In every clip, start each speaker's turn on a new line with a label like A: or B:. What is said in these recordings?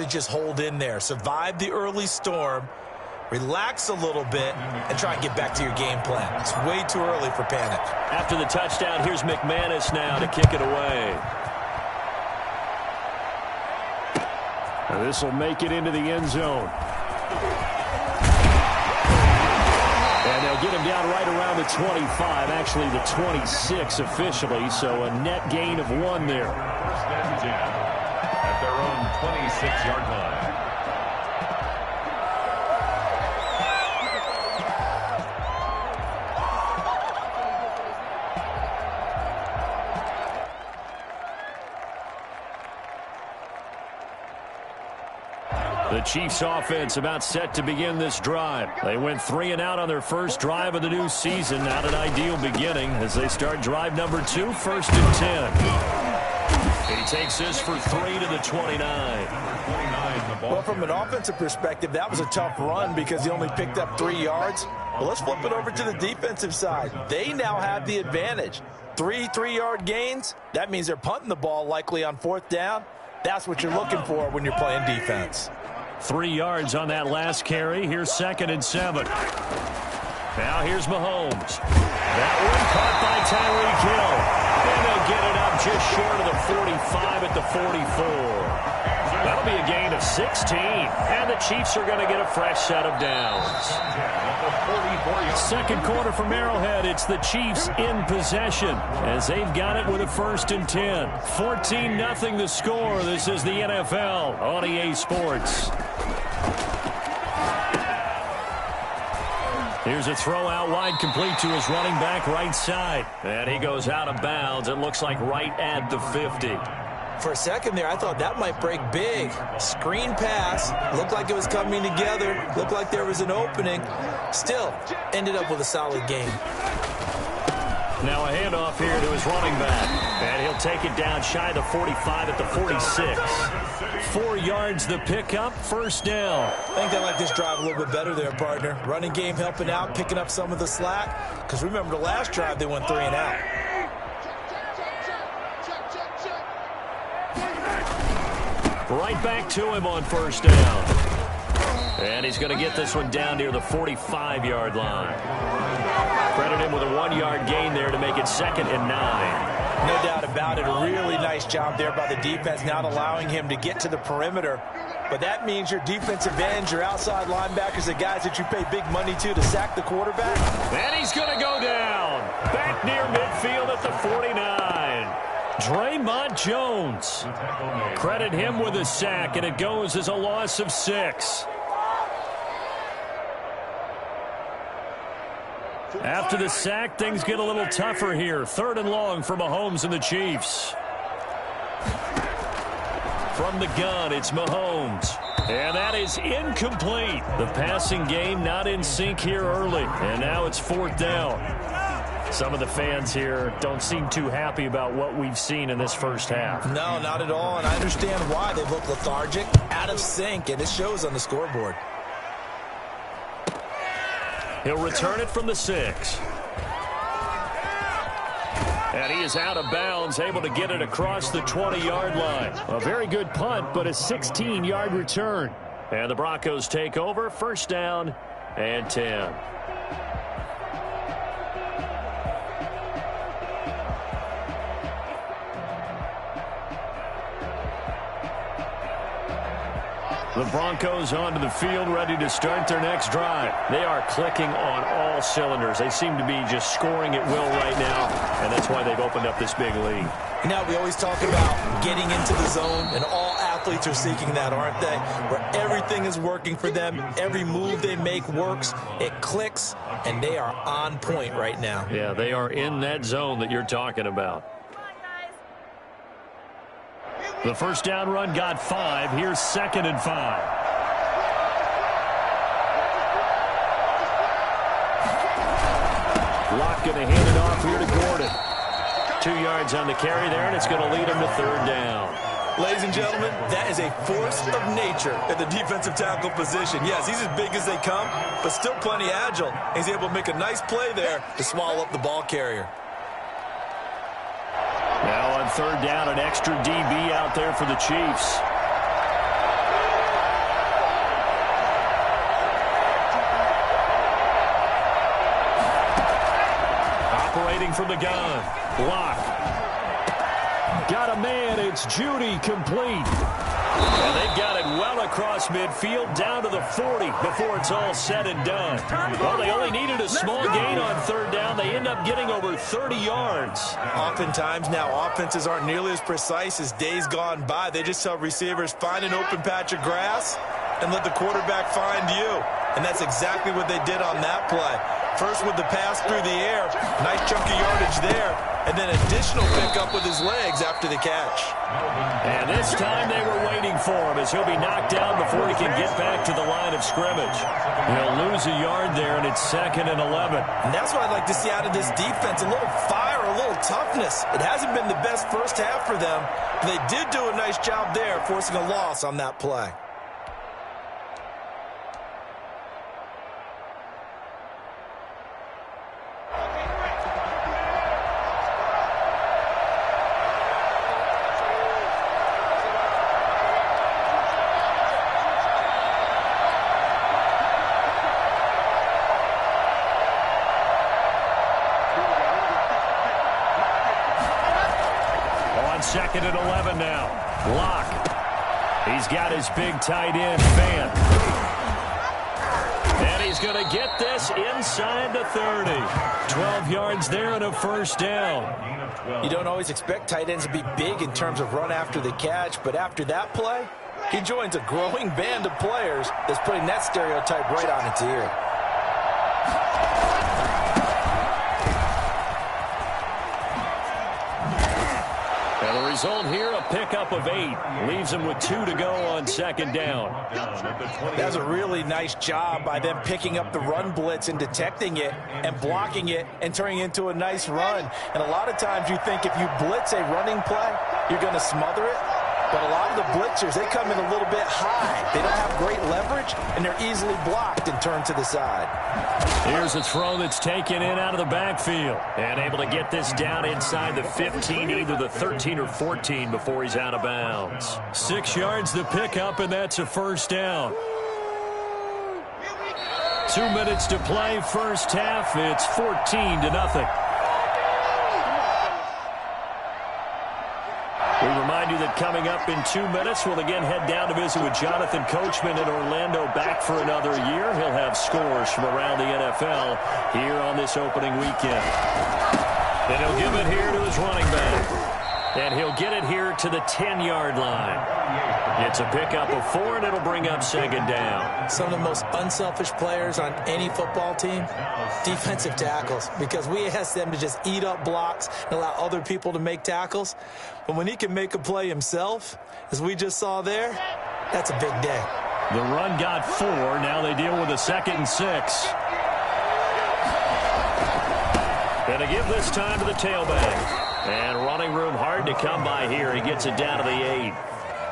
A: Just hold in there, survive the early storm, relax a little bit, and try and get back to your game plan. It's way too early for panic.
B: After the touchdown, here's McManus now to kick it away. This will make it into the end zone. And they'll get him down right around the 25, actually the 26 officially, so a net gain of 1 there.
C: First and 10 at their own 26-yard line.
B: The Chiefs offense about set to begin this drive. They went 3 and out on their first drive of the new season. Not an ideal beginning as they start drive number 2, first and 10. He takes this for 3 to the 29.
A: Well, from an offensive perspective, that was a tough run because he only picked up 3 yards. Well, let's flip it over to the defensive side. They now have the advantage. 3 3-yard gains. That means they're punting the ball likely on 4th down. That's what you're looking for when you're playing defense.
B: 3 yards on that last carry. Here's 2nd and 7. Now here's Mahomes. That one caught by Tyreek Hill. And they'll get it up just short of the 45 at the 44. That'll be a gain of 16. And the Chiefs are going to get a fresh set of downs. Second quarter from Arrowhead. It's the Chiefs in possession as they've got it with a 1st and 10. 14-0 the score. This is the NFL on EA Sports. Here's a throw out wide, complete to his running back right side. And he goes out of bounds. It looks like right at the 50.
A: For a second there, I thought that might break big. Screen pass. Looked like it was coming together. Looked like there was an opening. Still, ended up with a solid game.
B: Now a handoff here to his running back. And he'll take it down shy of the 45 at the 46. 4 yards the pickup, 1st down.
A: I think they like this drive a little bit better there, partner. Running game helping out, picking up some of the slack. Because remember the last drive, they went 3 and out.
B: Right back to him on 1st down. And he's going to get this one down near the 45-yard line. Credit him with a 1-yard gain there to make it 2nd and 9.
A: No doubt about it. A really nice job there by the defense, not allowing him to get to the perimeter. But that means your defensive ends, your outside linebackers, the guys that you pay big money to sack the quarterback.
B: And he's going to go down. Back near midfield at the 49. Draymond Jones. Credit him with a sack, and it goes as a loss of 6. After the sack, things get a little tougher here. 3rd and long for Mahomes and the Chiefs. From the gun, it's Mahomes. And that is incomplete. The passing game not in sync here early. And now it's 4th down. Some of the fans here don't seem too happy about what we've seen in this first half.
A: No, not at all. And I understand why. They look lethargic, out of sync, and it shows on the scoreboard.
B: He'll return it from the 6. And he is out of bounds, able to get it across the 20-yard line. A very good punt, but a 16-yard return. And the Broncos take over, 1st down and 10. The Broncos onto the field, ready to start their next drive. They are clicking on all cylinders. They seem to be just scoring at will right now, and that's why they've opened up this big lead.
A: Now, we always talk about getting into the zone, and all athletes are seeking that, aren't they? Where everything is working for them, every move they make works, it clicks, and they are on point right now.
B: Yeah, they are in that zone that you're talking about. The 1st down run got 5. Here's 2nd and 5. Locke going to hand it off here to Gordon. 2 yards on the carry there, and it's going to lead him to 3rd down.
A: Ladies and gentlemen, that is a force of nature at the defensive tackle position. Yes, he's as big as they come, but still plenty agile. He's able to make a nice play there to swallow up the ball carrier.
B: Now on 3rd down, an extra DB out there for the Chiefs. looking from the gun. Block. Got a man. It's Judy, complete. And they've got it well across midfield, down to the 40 before it's all said and done. Well, they only needed a small gain on third down. They end up getting over 30 yards.
A: Oftentimes now, offenses aren't nearly as precise as days gone by. They just tell receivers, find an open patch of grass and let the quarterback find you. And that's exactly what they did on that play. First with the pass through the air, nice chunk of yardage there, and then additional pickup with his legs after the catch.
B: And this time they were waiting for him as he'll be knocked down before he can get back to the line of scrimmage. He'll lose a yard there, and it's 2nd and 11.
A: And that's what I'd like to see out of this defense, a little fire, a little toughness. It hasn't been the best first half for them, but they did do a nice job there, forcing a loss on that play.
B: Second and 11 now. Lock. He's got his big tight end, Fant. And he's going to get this inside the 30. 12 yards there and a first down.
A: You don't always expect tight ends to be big in terms of run after the catch, but after that play, he joins a growing band of players that's putting that stereotype right on its ear.
B: Result here, a pickup of 8. Leaves him with 2 to go on second down.
A: That's a really nice job by them picking up the run blitz and detecting it and blocking it and turning it into a nice run. And a lot of times you think if you blitz a running play, you're going to smother it. But a lot of the blitzers, they come in a little bit high. They don't have great leverage, and they're easily blocked and turned to the side.
B: Here's a throw that's taken in out of the backfield. And able to get this down inside the 15, either the 13 or 14 before he's out of bounds. 6 yards the pickup, and that's a first down. 2 minutes to play, first half. It's 14-0. We remind you that coming up in 2 minutes, we'll again head down to visit with Jonathan Coachman in Orlando, back for another year. He'll have scores from around the NFL here on this opening weekend. Then he'll give it here to his running back. And he'll get it here to the 10-yard line. It's a pickup of 4, and it'll bring up second down.
A: Some of the most unselfish players on any football team, defensive tackles, because we ask them to just eat up blocks and allow other people to make tackles. But when he can make a play himself, as we just saw there, that's a big day.
B: The run got 4. Now they deal with a 2nd and 6. And to give this time to the tailback. And running room hard to come by here. He gets it down to the 8.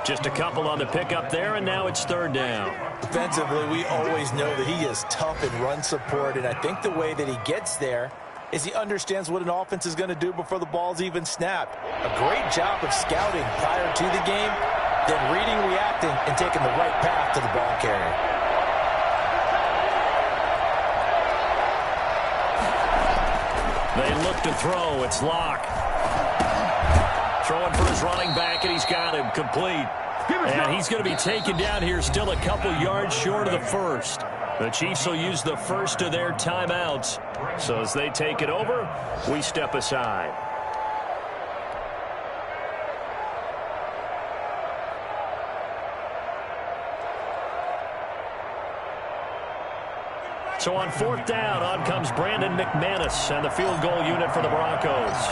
B: Just a couple on the pickup there, and now it's third down.
A: Defensively, we always know that he is tough in run support, and I think the way that he gets there is he understands what an offense is going to do before the ball's even snapped. A great job of scouting prior to the game, then reading, reacting, and taking the right path to the ball carrier.
B: They look to throw. It's Locke. Throwing for his running back, and he's got him complete. And he's going to be taken down here, still a couple yards short of the first. The Chiefs will use the first of their timeouts. So as they take it over, we step aside. So on fourth down, on comes Brandon McManus and the field goal unit for the Broncos.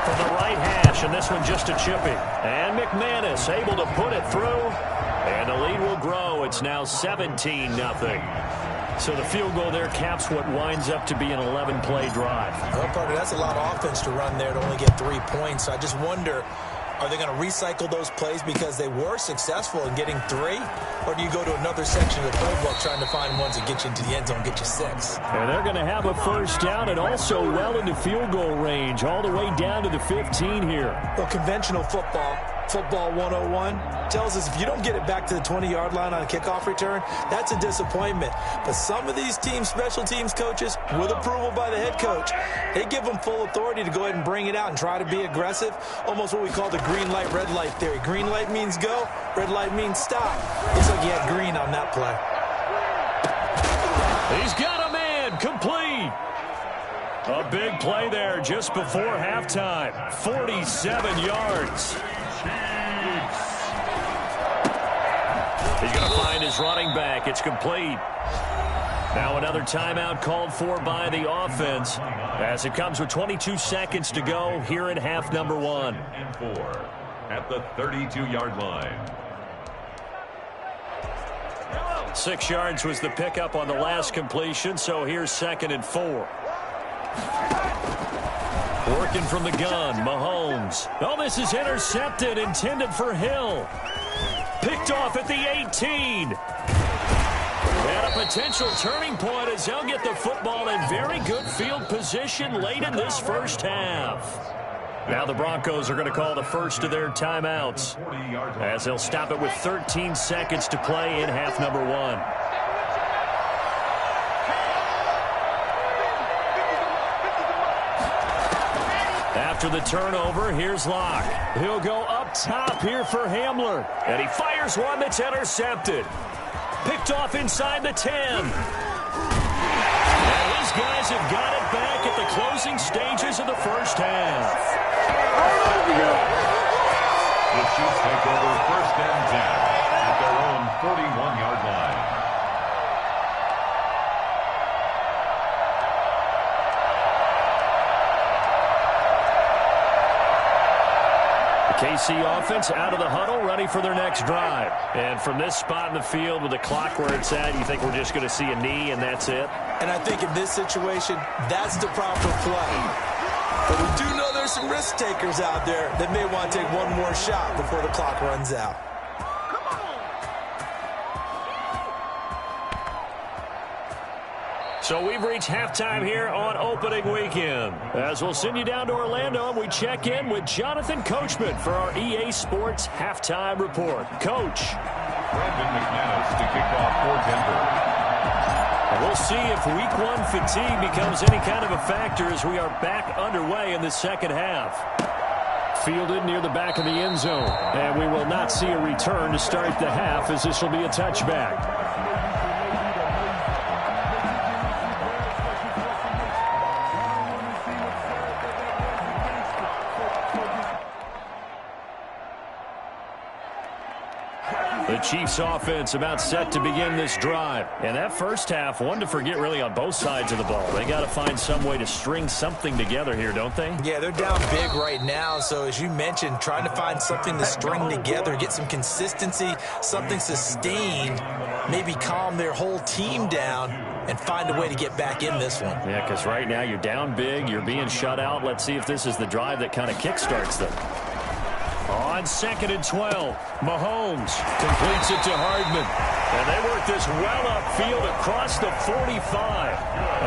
B: From the right hash, and this one just a chippy. And McManus able to put it through, and the lead will grow. It's now 17-0. So the field goal there caps what winds up to be an 11-play drive.
A: Well, partner, that's a lot of offense to run there to only get 3 points. So I just wonder, are they going to recycle those plays because they were successful in getting 3? Or do you go to another section of the playbook trying to find ones that get you into the end zone, get you 6?
B: And they're going to have a first down and also well into field goal range, all the way down to the 15 here.
A: Well, conventional football, Football 101 tells us if you don't get it back to the 20-yard line on a kickoff return, that's a disappointment. But some of these special teams coaches, with approval by the head coach, they give them full authority to go ahead and bring it out and try to be aggressive, almost what we call the green light, red light theory. Green light means go, red light means stop. Looks like he had green on that play.
B: He's got a man, complete. A big play there just before halftime. 47 yards. He's going to find his running back. It's complete. Now another timeout called for by the offense as it comes with 22 seconds to go here in half number 1.
C: And 4 at the 32-yard line.
B: 6 yards was the pickup on the last completion, so here's 2nd and 4. Working from the gun, Mahomes. Oh, this is intercepted, intended for Hill. Picked off at the 18. And a potential turning point as they'll get the football in very good field position late in this first half. Now the Broncos are going to call the first of their timeouts as they'll stop it with 13 seconds to play in half number 1. After the turnover, here's Locke. He'll go up top here for Hamler. And he fires one that's intercepted. Picked off inside the 10. And his guys have got it back at the closing stages of the first half.
C: The Chiefs take over 1st and 10 at their own 41-yard line.
B: KC offense out of the huddle, ready for their next drive. And from this spot in the field with the clock where it's at, you think we're just going to see a knee and that's it?
A: And I think in this situation, that's the proper play. But we do know there's some risk takers out there that may want to take one more shot before the clock runs out.
B: So we've reached halftime here on opening weekend. As we'll send you down to Orlando, and we check in with Jonathan Coachman for our EA Sports Halftime Report. Coach.
C: Brandon McManus to kick off for Denver.
B: We'll see if week 1 fatigue becomes any kind of a factor as we are back underway in the second half. Fielded near the back of the end zone. And we will not see a return to start the half as this will be a touchback. The Chiefs offense about set to begin this drive. And that first half, one to forget really on both sides of the ball. They got to find some way to string something together here, don't they?
A: Yeah, they're down big right now. So as you mentioned, trying to find something to string together, get some consistency, something sustained, maybe calm their whole team down and find a way to get back in this one.
B: Yeah, because right now you're down big, you're being shut out. Let's see if this is the drive that kind of kickstarts them. On 2nd and 12, Mahomes completes it to Hardman. And they work this well upfield across the 45.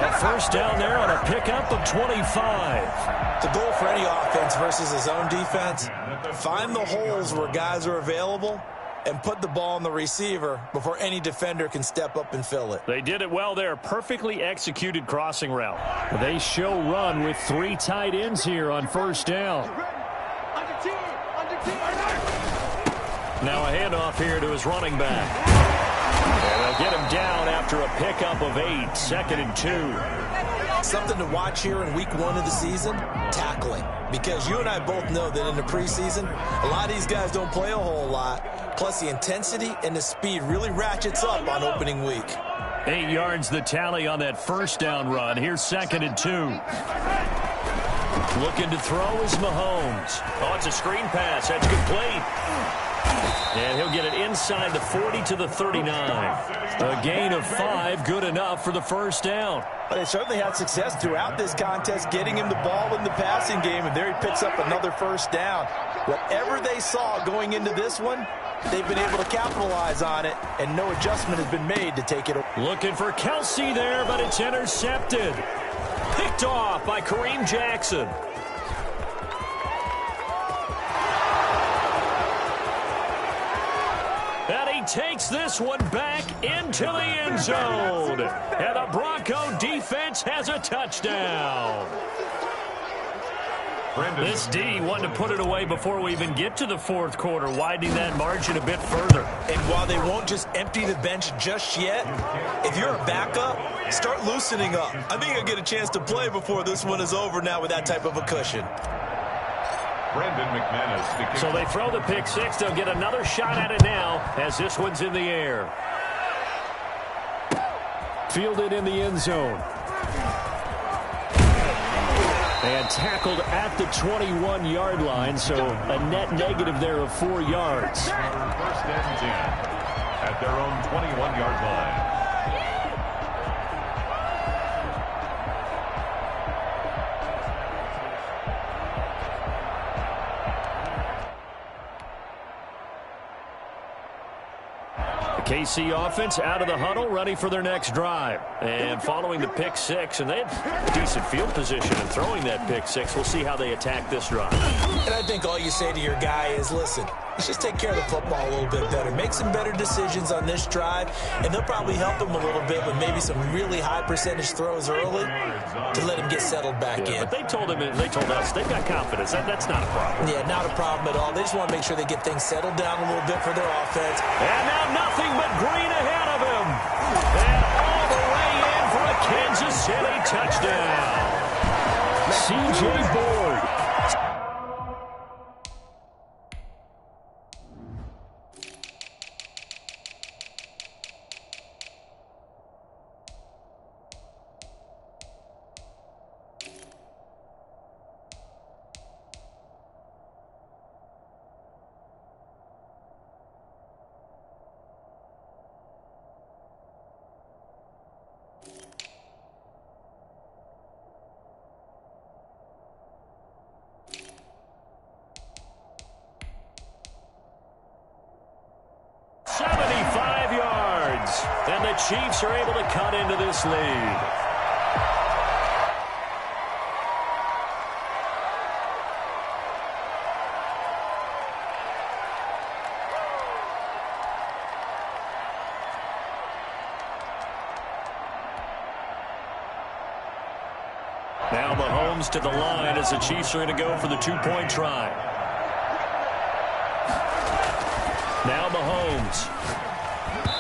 B: A first down there on a pickup of 25.
A: The goal for any offense versus his own defense, find the holes where guys are available and put the ball on the receiver before any defender can step up and fill it.
B: They did it well there. Perfectly executed crossing route. They show run with 3 tight ends here on first down. Now a handoff here to his running back. And they'll get him down after a pickup of 8. 2nd and 2.
A: Something to watch here in week 1 of the season, tackling. Because you and I both know that in the preseason, a lot of these guys don't play a whole lot. Plus the intensity and the speed really ratchets up on opening week.
B: 8 yards the tally on that first down run. Here's 2nd and 2. Looking to throw is Mahomes. Oh, it's a screen pass. That's complete. And he'll get it inside the 40 to the 39. A gain of 5, good enough for the first down.
A: But they certainly had success throughout this contest, getting him the ball in the passing game, and there he picks up another first down. Whatever they saw going into this one, they've been able to capitalize on it, and no adjustment has been made to take it away.
B: Looking for Kelsey there, but it's intercepted. Picked off by Kareem Jackson. takes this one back into the end zone. And the Bronco defense has a touchdown. This D wanted to put it away before we even get to the fourth quarter, widening that margin a bit further.
A: And while they won't just empty the bench just yet, if you're a backup, start loosening up. I think you'll get a chance to play before this one is over now with that type of a cushion.
C: Brandon McManus.
B: So they throw the pick six. They'll get another shot at it now as this one's in the air. Fielded in the end zone. And tackled at the 21-yard line, so a net negative there of 4 yards.
C: First and 10 at their own 21-yard line.
B: KC offense out of the huddle, ready for their next drive. And following the pick six, and they had decent field position in throwing that pick six. We'll see how they attack this drive.
A: And I think all you say to your guy is, listen, let's just take care of the football a little bit better. Make some better decisions on this drive, and they'll probably help him a little bit with maybe some really high percentage throws early to let him get settled back in.
B: But they told us they've got confidence. That's not a problem.
A: Yeah, not a problem at all. They just want to make sure they get things settled down a little bit for their offense.
B: And now nothing but green ahead of him. And all the way in for a Kansas City touchdown. C.J. Board. And the Chiefs are able to cut into this lead. Now Mahomes to the line as the Chiefs are going to go for the two-point try. Now Mahomes.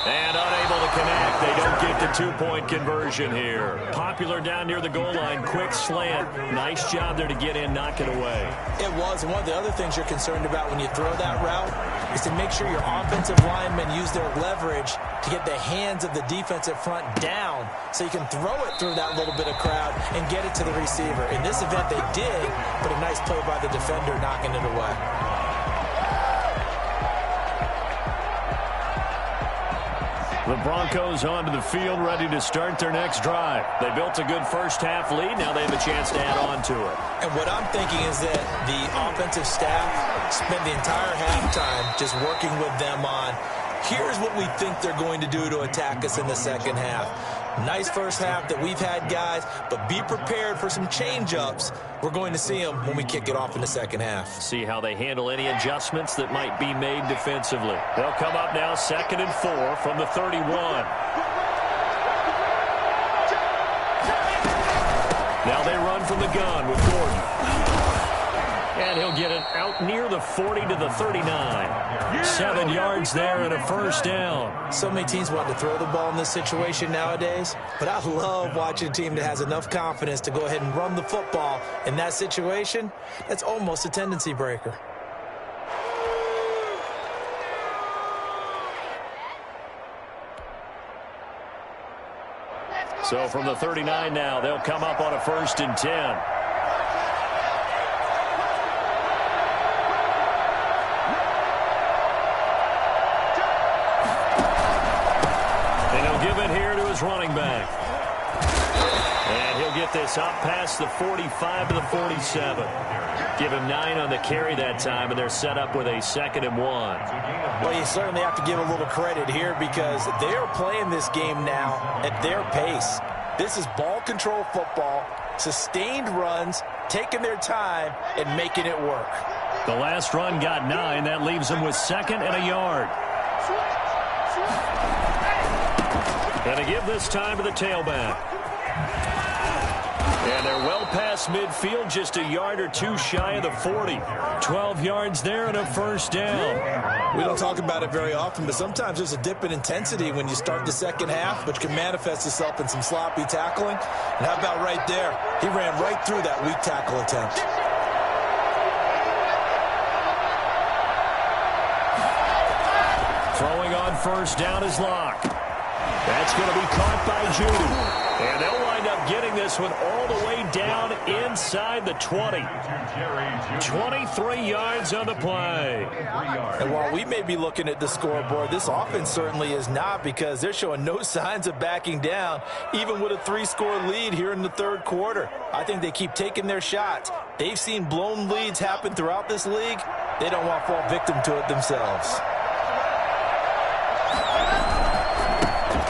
B: And unable to connect. They don't get the two-point conversion here. Popular down near the goal line. Quick slant. Nice job there to get in, knock it away.
A: It was. And one of the other things you're concerned about when you throw that route is to make sure your offensive linemen use their leverage to get the hands of the defensive front down so you can throw it through that little bit of crowd and get it to the receiver. In this event, they did, but a nice play by the defender knocking it away.
B: The Broncos onto the field, ready to start their next drive. They built a good first-half lead. Now they have a chance to add on to it.
A: And what I'm thinking is that the offensive staff spent the entire halftime just working with them on, here's what we think they're going to do to attack us in the second half. Nice first half that we've had, guys, but be prepared for some change-ups. We're going to see them when we kick it off in the second half.
B: See how they handle any adjustments that might be made defensively. They'll come up now 2nd and 4 from the 31. Now they run from the gun with Gordon. And he'll get it out near the 40 to the 39. 7 yards there and a first down.
A: So many teams want to throw the ball in this situation nowadays, but I love watching a team that has enough confidence to go ahead and run the football in that situation. That's almost a tendency breaker.
B: So from the 39 now, they'll come up on a 1st and 10. Running back. And he'll get this up past the 45 to the 47. Give him 9 on the carry that time, and they're set up with a 2nd and 1.
A: Well, you certainly have to give a little credit here because they are playing this game now at their pace. This is ball control football, sustained runs, taking their time, and making it work.
B: The last run got 9. That leaves them with 2nd and a yard. And to give this time to the tailback. And they're well past midfield, just a yard or two shy of the 40. 12 yards there and a first down.
A: We don't talk about it very often, but sometimes there's a dip in intensity when you start the second half, which can manifest itself in some sloppy tackling. And how about right there? He ran right through that weak tackle attempt.
B: Throwing on first down is Locke. That's going to be caught by Judy. And they'll wind up getting this one all the way down inside the 20. 23 yards on the play.
A: And while we may be looking at the scoreboard, this offense certainly is not, because they're showing no signs of backing down, even with a 3-score lead here in the third quarter. I think they keep taking their shots. They've seen blown leads happen throughout this league. They don't want to fall victim to it themselves.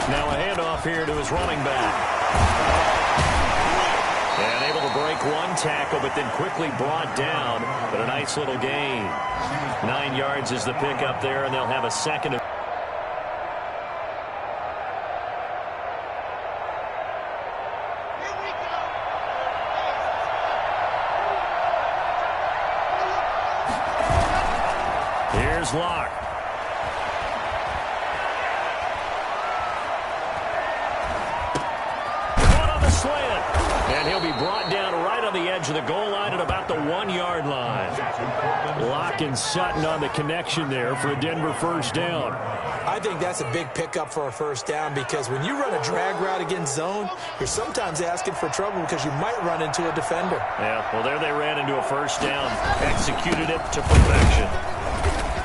B: Now a handoff here to his running back. And able to break one tackle, but then quickly brought down. But a nice little gain. 9 yards is the pickup there, and they'll have a second. Here's Locke. And he'll be brought down right on the edge of the goal line at about the 1-yard line. Locke and Sutton on the connection there for a Denver first down.
A: I think that's a big pickup for a first down, because when you run a drag route against zone, you're sometimes asking for trouble because you might run into a defender.
B: Yeah, well, there they ran into a first down. Executed it to perfection.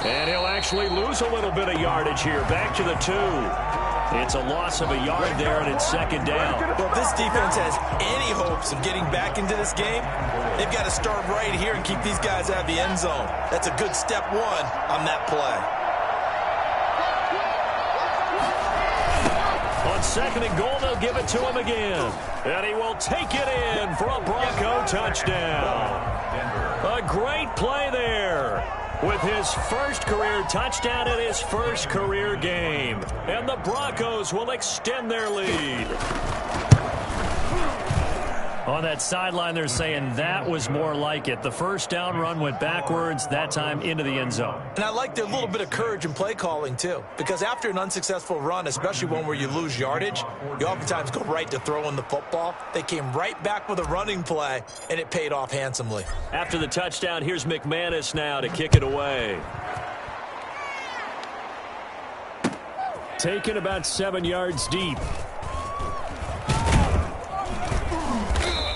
B: And he'll actually lose a little bit of yardage here. Back to the 2. It's a loss of a yard there, and it's second down.
A: Well, if this defense has any hopes of getting back into this game, they've got to start right here and keep these guys out of the end zone. That's a good step one on that play.
B: On second and goal, they'll give it to him again. And he will take it in for a Bronco touchdown. A great play there, with his first career touchdown in his first career game. And the Broncos will extend their lead. On that sideline, they're saying that was more like it. The first down run went backwards, that time into the end zone.
A: And I like their little bit of courage in play calling, too. Because after an unsuccessful run, especially one where you lose yardage, you oftentimes go right to throwing the football. They came right back with a running play, and it paid off handsomely.
B: After the touchdown, here's McManus now to kick it away. Taken about 7 yards deep.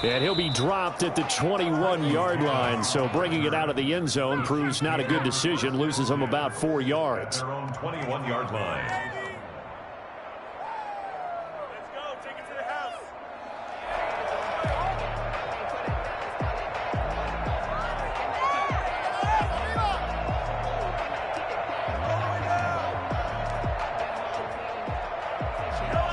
B: And he'll be dropped at the 21-yard line, so bringing it out of the end zone proves not a good decision. Loses him about 4 yards.
C: Their own 21-yard line.
D: Let's go. Take it to the house.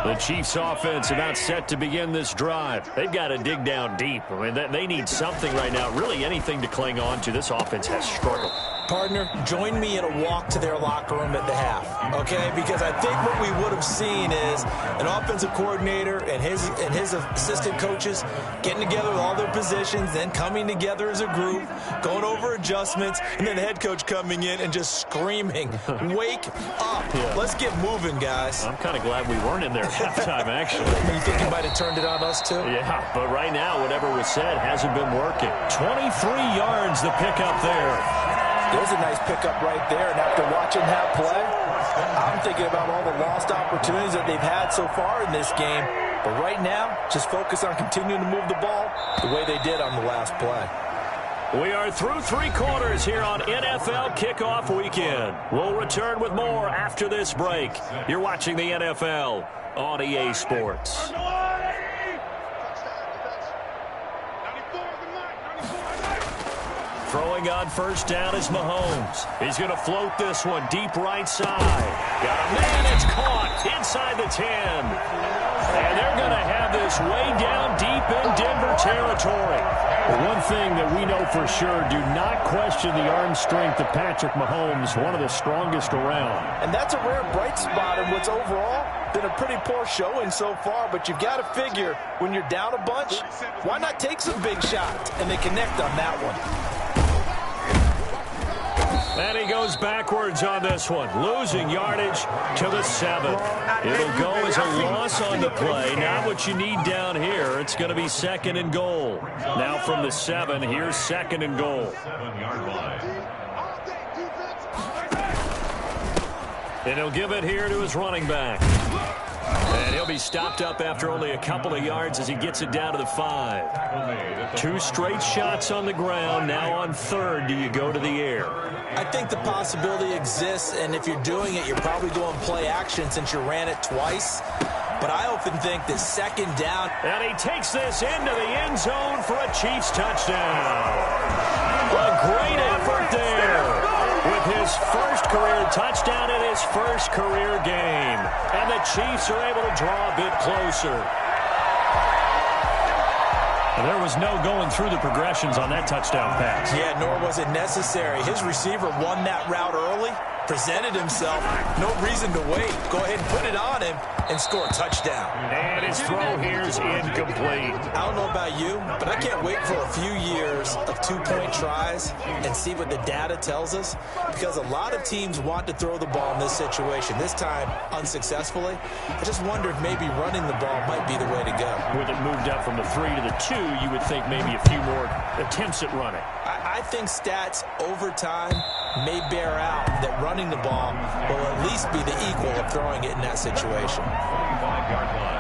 B: The Chiefs offense about set to begin this drive. They've got to dig down deep. I mean, they need something right now, really anything to cling on to. This offense has struggled.
A: Partner, join me in a walk to their locker room at the half, okay? Because I think what we would have seen is an offensive coordinator and his assistant coaches getting together with all their positions, then coming together as a group, going over adjustments, and then the head coach coming in and just screaming, "Wake up. Yeah. Let's get moving, guys."
B: I'm kind of glad we weren't in there at halftime, actually.
A: You think you might have turned it on us, too?
B: Yeah, but right now, whatever was said hasn't been working. 23 yards the pickup there.
A: There's a nice pickup right there, and after watching that play, I'm thinking about all the lost opportunities that they've had so far in this game. But right now, just focus on continuing to move the ball the way they did on the last play.
B: We are through 3 quarters here on NFL Kickoff Weekend. We'll return with more after this break. You're watching the NFL on EA Sports. Throwing on first down is Mahomes. He's going to float this one deep right side. Got a man, it's caught inside the 10. And they're going to have this way down deep in Denver territory. The one thing that we know for sure, do not question the arm strength of Patrick Mahomes, one of the strongest around.
A: And that's a rare bright spot in what's overall been a pretty poor showing so far, but you've got to figure when you're down a bunch, why not take some big shots? And they connect on that one.
B: And he goes backwards on this one, losing yardage to the 7. It'll go as a loss on the play. Not what you need down here. It's going to be 2nd and goal. Now from the 7, here's 2nd and goal.
C: 7-yard line.
B: And he'll give it here to his running back. And he'll be stopped up after only a couple of yards as he gets it down to the 5. 2 straight shots on the ground. Now on 3rd, do you go to the air?
A: I think the possibility exists, and if you're doing it, you're probably going play action since you ran it twice. But I often think that 2nd down.
B: And he takes this into the end zone for a Chiefs touchdown. A great effort there with his first career touchdown in his first career game. And the Chiefs are able to draw a bit closer. There was no going through the progressions on that touchdown pass.
A: Yeah, nor was it necessary. His receiver won that route early, presented himself, no reason to wait. Go ahead and put it on him and score a touchdown.
B: And his throw here's incomplete.
A: I don't know about you, but I can't wait for a few years of 2-point tries and see what the data tells us, because a lot of teams want to throw the ball in this situation, this time unsuccessfully. I just wonder if maybe running the ball might be the way to go.
B: With it moved up from the 3 to the 2, you would think maybe a few more attempts at running.
A: I think stats over time may bear out that running the ball will at least be the equal of throwing it in that situation.
C: 45-yard line.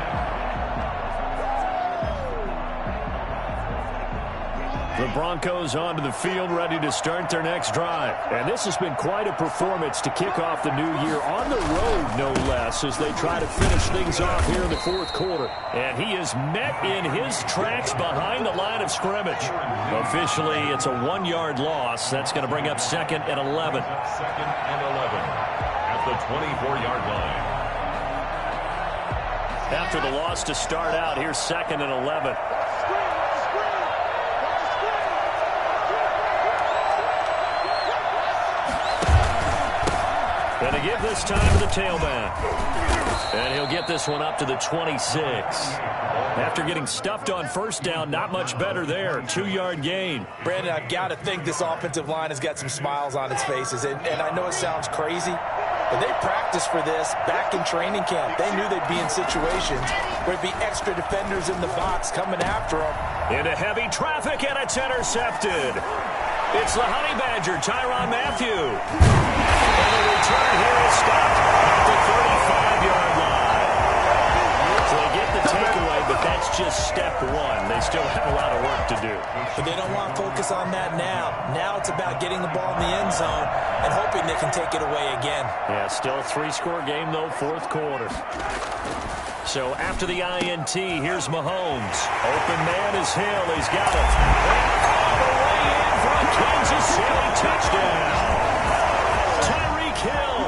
B: The Broncos onto the field, ready to start their next drive. And this has been quite a performance to kick off the new year on the road, no less, as they try to finish things off here in the 4th quarter. And he is met in his tracks behind the line of scrimmage. Officially, it's a 1-yard loss. That's going to bring up 2nd and 11.
C: 2nd and 11 at the 24-yard line.
B: After the loss to start out, here's 2nd and 11. Going to give this time to the tailback. And he'll get this one up to the 26. After getting stuffed on 1st down, not much better there. 2-yard gain.
A: Brandon, I've got to think this offensive line has got some smiles on its faces. And I know it sounds crazy, but they practiced for this back in training camp. They knew they'd be in situations where there'd be extra defenders in the box coming after them.
B: Into heavy traffic, and it's intercepted. It's the Honey Badger, Tyrann Mathieu. And the return here is stopped at the 35-yard line. So they get the takeaway, but that's just step 1. They still have a lot of work to do.
A: But they don't want to focus on that now. Now it's about getting the ball in the end zone and hoping they can take it away again.
B: Yeah, still a 3-score game, though, 4th quarter. So after the INT, here's Mahomes. Open man is Hill. He's got it. And all the way in for a Kansas City touchdown. Tyreek Hill,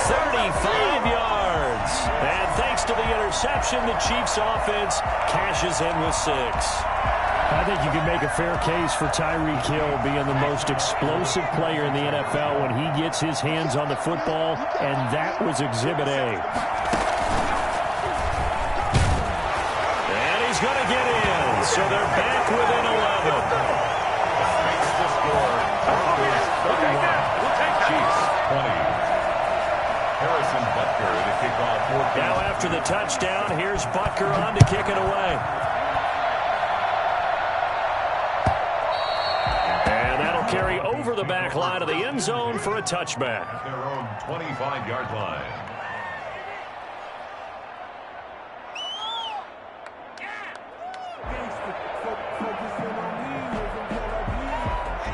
B: 35 yards. And thanks to the interception, the Chiefs offense cashes in with 6. I think you can make a fair case for Tyreek Hill being the most explosive player in the NFL when he gets his hands on the football, and that was Exhibit A. And he's going to get in, so they're back within 11.
C: The score is 31. Chiefs 20. Harrison Butker to kick off 14.
B: Now after the touchdown, here's Butker on to kick it away. And that'll carry over the back line of the end zone for a touchback.
C: Their own 25-yard line.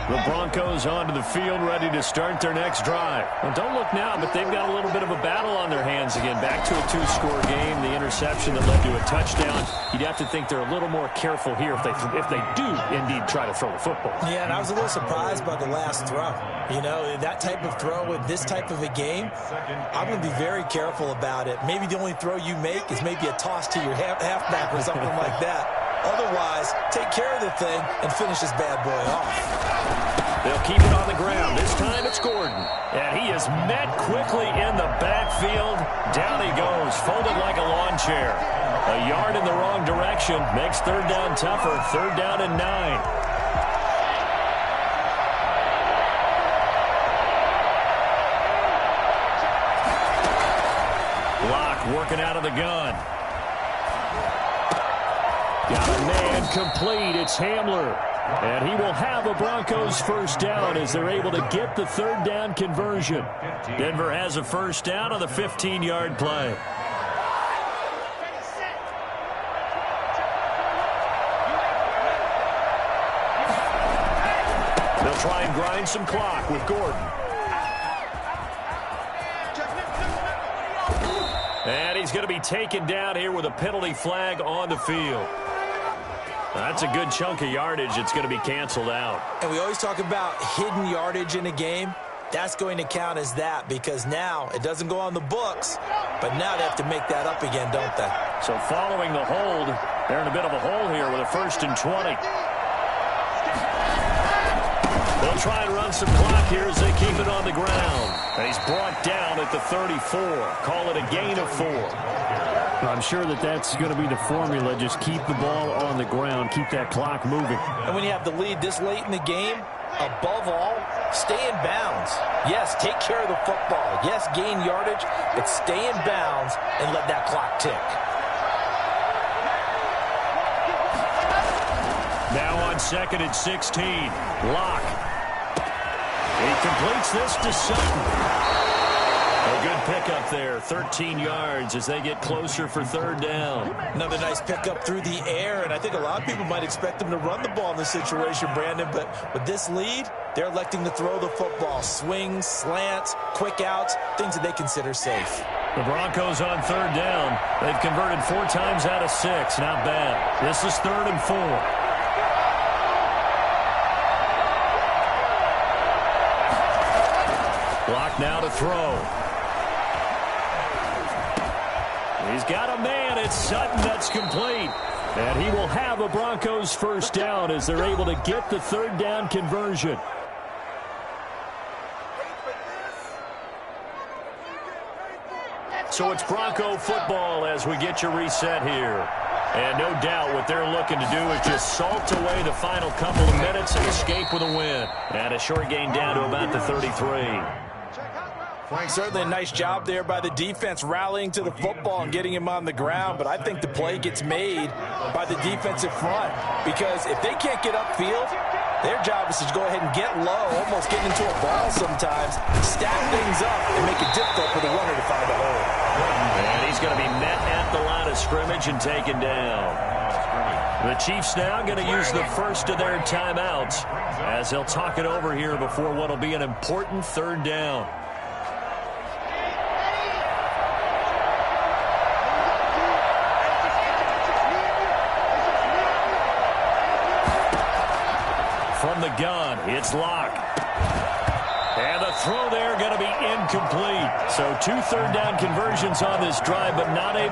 B: The Broncos onto the field, ready to start their next drive. Well, don't look now, but they've got a little bit of a battle on their hands again. Back to a 2-score game. The interception that led to a touchdown. You'd have to think they're a little more careful here if they do indeed try to throw the football.
A: Yeah, and I was a little surprised by the last throw. You know, that type of throw in this type of a game, I'm going to be very careful about it. Maybe the only throw you make is maybe a toss to your halfback or something like that. Otherwise, take care of the thing and finish this bad boy off.
B: They'll keep it on the ground. This time it's Gordon. And he is met quickly in the backfield. Down he goes, folded like a chair. A yard in the wrong direction makes third down tougher. Third down and 9. Locke working out of the gun. Got a man complete. It's Hamler. And he will have a Broncos first down as they're able to get the third down conversion. Denver has a first down on the 15-yard play. They'll try and grind some clock with Gordon. And he's going to be taken down here with a penalty flag on the field. That's a good chunk of yardage. It's going to be canceled out.
A: And we always talk about hidden yardage in a game. That's going to count as that because now it doesn't go on the books, but now they have to make that up again, don't they?
B: So following the hold, they're in a bit of a hole here with a 1st and 20. They'll try and run some clock here as they keep it on the ground. And he's brought down at the 34. Call it a gain of 4.
E: I'm sure that's going to be the formula. Just keep the ball on the ground. Keep that clock moving.
A: And when you have the lead this late in the game, above all, stay in bounds. Yes, take care of the football. Yes, gain yardage, but stay in bounds and let that clock tick.
B: Now on 2nd and 16. Locke. He completes this to Sutton. A good pickup there, 13 yards as they get closer for third down.
A: Another nice pickup through the air, and I think a lot of people might expect them to run the ball in this situation, Brandon, but with this lead, they're electing to throw the football. Swings, slants, quick outs, things that they consider safe.
B: The Broncos on third down. They've converted 4 times out of 6. Not bad. This is 3rd and 4. Block now to throw. He's got a man. It's Sutton. That's complete. And he will have a Broncos first down as they're able to get the third down conversion. So it's Bronco football as we get you reset here. And no doubt what they're looking to do is just salt away the final couple of minutes and escape with a win. And a short gain down to about the 33.
A: Certainly a nice job there by the defense rallying to the football and getting him on the ground, but I think the play gets made by the defensive front because if they can't get upfield, their job is to go ahead and get low, almost get into a ball sometimes, stack things up, and make it difficult for the runner to find a hole.
B: And he's going to be met at the line of scrimmage and taken down. The Chiefs now going to use the first of their timeouts as they'll talk it over here before what will be an important third down. From the gun, it's Locke. And the throw there going to be incomplete. So 2 third down conversions on this drive, but not able to